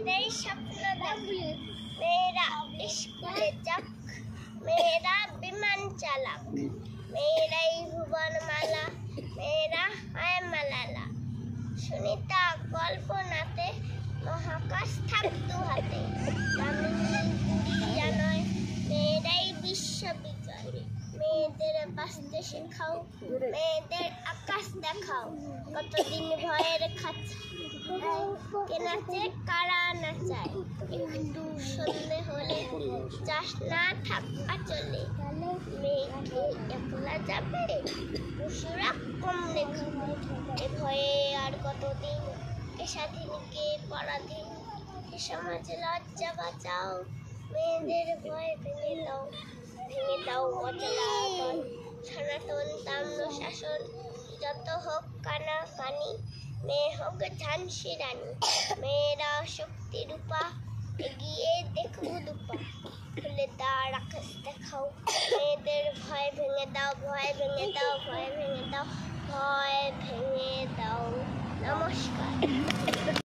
मेरे स्वप्न देख, मेरा स्कूले जाक, मेरा विमान चालक, मेरा भुवन माला, मेरा है मलाला। सुनीता कल्पनाते महाकाश থাকতো হাতে, জানায় মেয়েরাই বিশ্ববিজয়। মেয়েদের বাঁচতে শেখাও, মেয়েদের আকাশ দেখাও, কতদিন ভয়ের খাঁচা কেনাচে কারা নাচায়। একটু সন্ধে হলে চাষ না থাকা চলে, মেয়েকে একলা যাবে পশুরা কমলে খাবে। এ ভয়ে আর কতদিন এ স্বাধীনকে পরাধীন, এ সমাজে লজ্জা বাঁচাও, মেয়েদের ভয় ভেঙে দাও অচলা দল। সনাতন তাম্র শাসন যত হোক কানা কানি, মেয়ে হোক ঝান্সি রানী। মেয়েরা শক্তি রূপা, এগিয়ে দেখবো দুপা, খুলে দাঁড় আকাশ দেখাও। মেয়েদের ভয় ভেঙে দাও, ভয় ভেঙে দাও, ভয় ভেঙে দাও, ভয় ভেঙে দাও। নমস্কার।